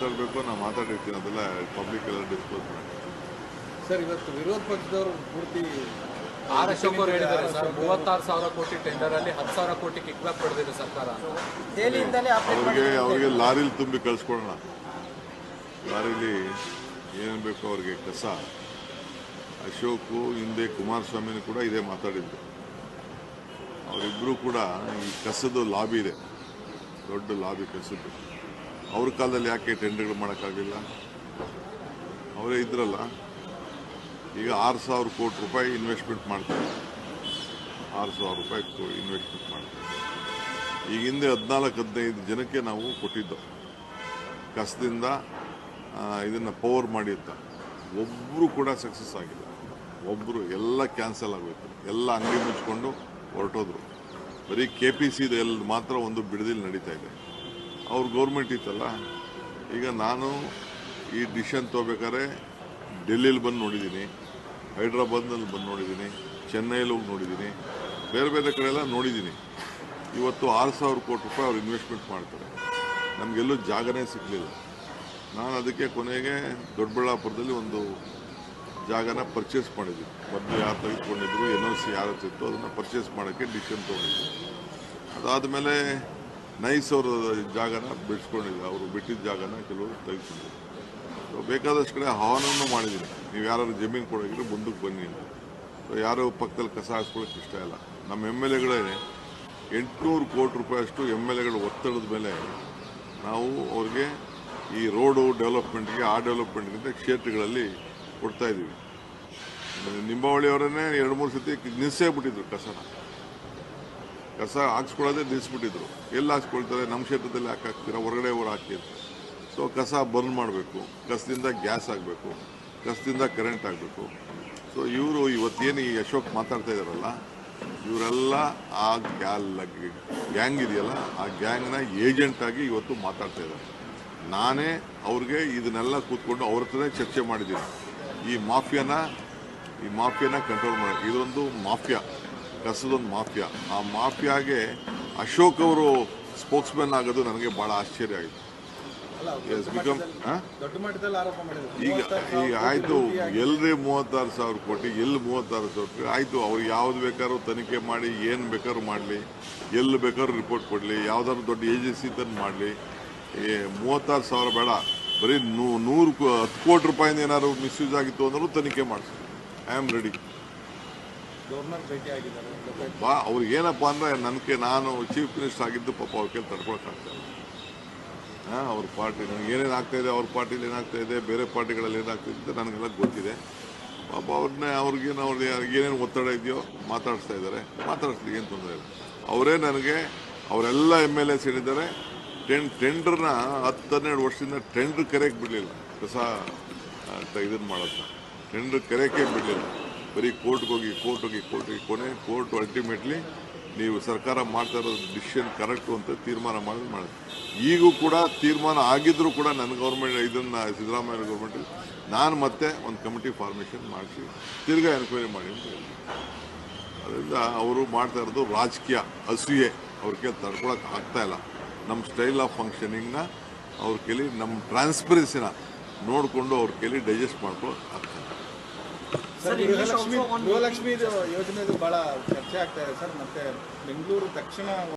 ಮಾತಾಡಬೇಕು, ನಾವು ಮಾತಾಡಿರ್ತೀನಿ, ಅದೆಲ್ಲ ಪಬ್ಲಿಕ್ ಎಲ್ಲ ಡಿಸ್ಕ್ಲೋಸ್ ಮಾಡಿ. ಸರ್, ಇವತ್ತು ವಿರೋಧ ಪಕ್ಷದವರು ಪೂರ್ತಿ ಆರ್ ಅಶೋಕ್ ಅವರು ಹೇಳಿದ್ದಾರೆ ಸರ್, 36,000 ಕೋಟಿ ಟೆಂಡರ್ ಅಲ್ಲಿ 10,000 ಕೋಟಿ ಕಿಕ್ ಬ್ಯಾಕ್ ಪಡೆದಿದೆ ಸರ್ಕಾರ. ಅವ್ರಿಗೆ ಲಾರಿಲಿ ತುಂಬಿ ಕಳಿಸ್ಕೊಡೋಣ. ಲಾರಿಲಿ ಏನು ಬೇಕೋ ಅವ್ರಿಗೆ ಕಸ. ಅಶೋಕು ಹಿಂದೆ ಕುಮಾರಸ್ವಾಮಿನೂ ಕೂಡ ಇದೇ ಮಾತಾಡಿದ್ರು. ಅವರಿಬ್ಬರು ಕೂಡ ಈ ಕಸದ ಲಾಬಿ ಇದೆ, ದೊಡ್ಡ ಲಾಬಿ ಕಸದ್ದು. ಅವ್ರ ಕಾಲದಲ್ಲಿ ಯಾಕೆ ಟೆಂಡರ್ಗಳು ಮಾಡೋಕ್ಕಾಗಲಿಲ್ಲ? ಅವರೇ ಇದ್ರಲ್ಲ. ಈಗ 6,000 ಕೋಟಿ ರೂಪಾಯಿ ಇನ್ವೆಸ್ಟ್ಮೆಂಟ್ ಮಾಡ್ತಾರೆ. 6,000 ರೂಪಾಯಿ ಇನ್ವೆಸ್ಟ್ಮೆಂಟ್ ಮಾಡ್ತಾರೆ. ಈಗ ಹಿಂದೆ 14-15 ಜನಕ್ಕೆ ನಾವು ಕೊಟ್ಟಿದ್ದು ಕಸದಿಂದ ಇದನ್ನು ಪವರ್ ಮಾಡಿ ಅಂತ. ಒಬ್ಬರು ಕೂಡ ಸಕ್ಸಸ್ ಆಗಿಲ್ಲ. ಒಬ್ಬರು ಎಲ್ಲ ಕ್ಯಾನ್ಸಲ್ ಆಗೋಯ್ತು. ಎಲ್ಲ ಅಂಗಡಿ ಮುಚ್ಕೊಂಡು ಹೊರಟೋದ್ರು. ಬರೀ KPC ಎಲ್ಲಿ ಮಾತ್ರ ಒಂದು ಬಿಡದಿಲ್ಲಿ ನಡೀತಾ ಇದೆ. ಅವ್ರ ಗೌರ್ಮೆಂಟ್ ಇತ್ತಲ್ಲ. ಈಗ ನಾನು ಈ ಡಿಸಿಷನ್ ತೊಗೋಬೇಕಾದ್ರೆ ಡೆಲ್ಲಿಲಿ ಬಂದು ನೋಡಿದ್ದೀನಿ, ಹೈದ್ರಾಬಾದ್ನಲ್ಲಿ ಬಂದು ನೋಡಿದ್ದೀನಿ, ಚೆನ್ನೈಲಿ ಹೋಗಿ ನೋಡಿದ್ದೀನಿ, ಬೇರೆ ಬೇರೆ ಕಡೆ ಎಲ್ಲ ನೋಡಿದ್ದೀನಿ. ಇವತ್ತು 6,000 ಕೋಟಿ ರೂಪಾಯಿ ಅವ್ರು ಇನ್ವೆಸ್ಟ್ಮೆಂಟ್ ಮಾಡ್ತಾರೆ. ನಮಗೆಲ್ಲೂ ಜಾಗನೇ ಸಿಗಲಿಲ್ಲ. ನಾನು ಅದಕ್ಕೆ ಕೊನೆಗೆ ದೊಡ್ಡಬಳ್ಳಾಪುರದಲ್ಲಿ ಒಂದು ಜಾಗನ ಪರ್ಚೇಸ್ ಮಾಡಿದ್ವಿ. ಮೊದಲು ಯಾರು ತೆಗೆದುಕೊಂಡಿದ್ರು, NOC ಯಾರು ಇತ್ತು, ಅದನ್ನು ಪರ್ಚೇಸ್ ಮಾಡೋಕ್ಕೆ ಡಿಸಿಷನ್ ತೊಗೊಂಡಿದ್ವಿ. ಅದಾದಮೇಲೆ ನೈಸ್ ಅವರ ಜಾಗನ ಬಿಡಿಸ್ಕೊಂಡಿದ್ದೆ. ಅವರು ಬಿಟ್ಟಿದ್ದ ಜಾಗನ ಕೆಲವರು ತೆಗೆದುಕೊಂಡಿದ್ರು. ಬೇಕಾದಷ್ಟು ಕಡೆ ಆಹ್ವಾನವನ್ನು ಮಾಡಿದ್ದೀನಿ, ನೀವು ಯಾರು ಜಮೀನು ಕೊಡೋಗಿದ್ರೆ ಮುಂದಕ್ಕೆ ಬನ್ನಿ ಅಂತ. ಯಾರೋ ಪಕ್ಕದಲ್ಲಿ ಕಸ ಹಾಕ್ಸ್ಕೊಳ್ಳೋಕೆ ಇಷ್ಟ ಇಲ್ಲ. ನಮ್ಮ MLAಗಳೇ 800 ಕೋಟಿ ರೂಪಾಯಿ ಅಷ್ಟು MLAಗಳ ಒತ್ತಡದ ಮೇಲೆ ನಾವು ಅವ್ರಿಗೆ ಈ ರೋಡು ಡೆವಲಪ್ಮೆಂಟ್ಗೆ, ಆ ಡೆವಲಪ್ಮೆಂಟ್ಗಿಂತ ಕ್ಷೇತ್ರಗಳಲ್ಲಿ ಕೊಡ್ತಾ ಇದ್ದೀವಿ. ನಿಂಬಾವಳಿಯವರನ್ನೇ 2-3 ಸತಿ ನಿಲ್ಲಿಸೇ ಬಿಟ್ಟಿದ್ರು. ಕಸ ಹಾಕ್ಸ್ಕೊಳ್ಳೋದೇ ನಿಲ್ಲಿಸ್ಬಿಟ್ಟಿದ್ರು. ಎಲ್ಲಿ ಹಾಕ್ಸ್ಕೊಳ್ತಾರೆ? ನಮ್ಮ ಕ್ಷೇತ್ರದಲ್ಲಿ ಯಾಕೆ ಹಾಕ್ತೀರಾ? ಹೊರಗಡೆ ಅವ್ರು ಹಾಕಿ ಅಂತ. ಸೊ ಕಸ ಬರ್ನ್ ಮಾಡಬೇಕು, ಕಸದಿಂದ ಗ್ಯಾಸ್ ಆಗಬೇಕು, ಕಸದಿಂದ ಕರೆಂಟ್ ಆಗಬೇಕು. ಸೊ ಇವರು ಇವತ್ತೇನು ಈ ಅಶೋಕ್ ಮಾತಾಡ್ತಾ ಇದ್ದಾರಲ್ಲ, ಇವರೆಲ್ಲ ಆ ಗ್ಯಾಂಗ್ ಇದೆಯಲ್ಲ, ಆ ಗ್ಯಾಂಗ್ನ ಏಜೆಂಟಾಗಿ ಇವತ್ತು ಮಾತಾಡ್ತಾ ಇದ್ದಾರೆ. ನಾನೇ ಅವ್ರಿಗೆ ಇದನ್ನೆಲ್ಲ ಕೂತ್ಕೊಂಡು ಅವ್ರ ಹತ್ರನೇ ಚರ್ಚೆ ಮಾಡಿದ್ದೀನಿ. ಈ ಮಾಫಿಯಾನ ಕಂಟ್ರೋಲ್ ಮಾಡೋಕ್ಕೆ. ಇದೊಂದು ಮಾಫಿಯಾ, ಕಸದೊಂದು ಮಾಫಿಯಾ. ಆ ಮಾಫಿಯಾಗೆ ಅಶೋಕ್ ಅವರು ಸ್ಪೋಕ್ಸ್ಮನ್ ಆಗೋದು ನನಗೆ ಭಾಳ ಆಶ್ಚರ್ಯ ಆಯಿತು. ಈಗ ಆಯಿತು, ಎಲ್ಲರೇ 36,000 ಕೋಟಿ, ಎಲ್ಲಿ 36,000 ಕೋಟಿ ಆಯಿತು. ಅವ್ರು ಯಾವ್ದು ಬೇಕಾದ್ರೂ ತನಿಖೆ ಮಾಡಿ, ಏನು ಬೇಕಾದ್ರೂ ಮಾಡಲಿ, ಎಲ್ಲಿ ಬೇಕಾದ್ರೂ ರಿಪೋರ್ಟ್ ಕೊಡಲಿ, ಯಾವ್ದಾದ್ರು ದೊಡ್ಡ ಏಜೆನ್ಸಿ ತಂದು ಮಾಡಲಿ. 36,000 ಬೇಡ, ಬರೀ 10 ಕೋಟಿ ರೂಪಾಯಿಂದ ಏನಾದ್ರು ಮಿಸ್ಯೂಸ್ ಆಗಿತ್ತು ಅಂದ್ರೂ ತನಿಖೆ ಮಾಡಿಸಿ. I am ready. ಅವ್ರಿಗೆ ಏನಪ್ಪ ಅಂದರೆ ನಾನು ಚೀಫ್ ಮಿನಿಸ್ಟರ್ ಆಗಿದ್ದು ಪಾಪ ಅವ್ರ ಕೈಲಿ ತಡ್ಕೊಳಕ್ಕಾಗ್ತಾ ಇಲ್ಲ. ಅವ್ರ ಪಾರ್ಟಿ ನನಗೆ ಏನೇನು ಆಗ್ತಾಯಿದೆ, ಅವ್ರ ಪಾರ್ಟಿಲಿ ಏನಾಗ್ತಾಯಿದೆ, ಬೇರೆ ಪಾರ್ಟಿಗಳಲ್ಲಿ ಏನಾಗ್ತಿದೆ ಅಂತ ನನಗೆಲ್ಲ ಗೊತ್ತಿದೆ. ಪಾಪ ಅವ್ರಿಗೇನು ಏನೇನು ಒತ್ತಡ ಇದೆಯೋ ಮಾತಾಡಿಸ್ತಾ ಇದ್ದಾರೆ. ಮಾತಾಡಿಸ್ಲಿಕ್ಕೆ ಏನು ತೊಂದರೆ ಇಲ್ಲ. ಅವರೇ ನನಗೆ ಅವರೆಲ್ಲ MLAs ಹೇಳಿದ್ದಾರೆ, ಟೆಂಡರ್ನ 10-12 ವರ್ಷದಿಂದ ಟೆಂಡರ್ ಕರೆಯಕ್ಕೆ ಬಿಡಲಿಲ್ಲ. ಕಸ ಇದನ್ನು ಮಾಡೋದು ಟೆಂಡರ್ ಕರೆಯೋಕ್ಕೆ ಬಿಡಲಿಲ್ಲ. ಬರೀ ಕೋರ್ಟ್ಗೆ ಹೋಗಿ ಕೋರ್ಟ್ ಅಲ್ಟಿಮೇಟ್ಲಿ ನೀವು ಸರ್ಕಾರ ಮಾಡ್ತಾ ಇರೋದು ಡಿಸಿಷನ್ ಕರೆಕ್ಟು ಅಂತ ತೀರ್ಮಾನ ಮಾಡಿದ್ರು. ಈಗೂ ಕೂಡ ತೀರ್ಮಾನ ಆಗಿದ್ರೂ ಕೂಡ ನನ್ನ ಗೌರ್ಮೆಂಟ್ ಇದನ್ನು ಸಿದ್ದರಾಮಯ್ಯ ಗೌರ್ಮೆಂಟಲ್ಲಿ ನಾನು ಮತ್ತೆ ಒಂದು ಕಮಿಟಿ ಫಾರ್ಮೇಷನ್ ಮಾಡಿಸಿ ತಿರ್ಗಾ ಎನ್ಕ್ವೈರಿ ಮಾಡಿ ಅಂತ ಹೇಳಿ. ಅದರಿಂದ ಅವರು ಮಾಡ್ತಾ ಇರೋದು ರಾಜಕೀಯ ಅಸೂಯೆ. ಅವ್ರ ಕೈಲಿ ತಡ್ಕೊಳಕ್ಕೆ ಆಗ್ತಾ ಇಲ್ಲ. ನಮ್ಮ ಸ್ಟೈಲ್ ಆಫ್ ಫಂಕ್ಷನಿಂಗ್ನ ಅವ್ರ ಕೈಲಿ, ನಮ್ಮ ಟ್ರಾನ್ಸ್ಪರೆನ್ಸಿನ ನೋಡಿಕೊಂಡು ಅವ್ರ ಕೈಲಿ ಡೈಜೆಸ್ಟ್ ಮಾಡ್ಕೊಳ್ಳೋಕೆ ಆಗ್ತಾ ಇಲ್ಲ. ಗೃಹಲಕ್ಷ್ಮಿ ಯೋಜನೆ ಬಹಳ ಚರ್ಚೆ ಆಗ್ತಾ ಇದೆ ಸರ್. ಮತ್ತೆ ಬೆಂಗಳೂರು ತಕ್ಷಣ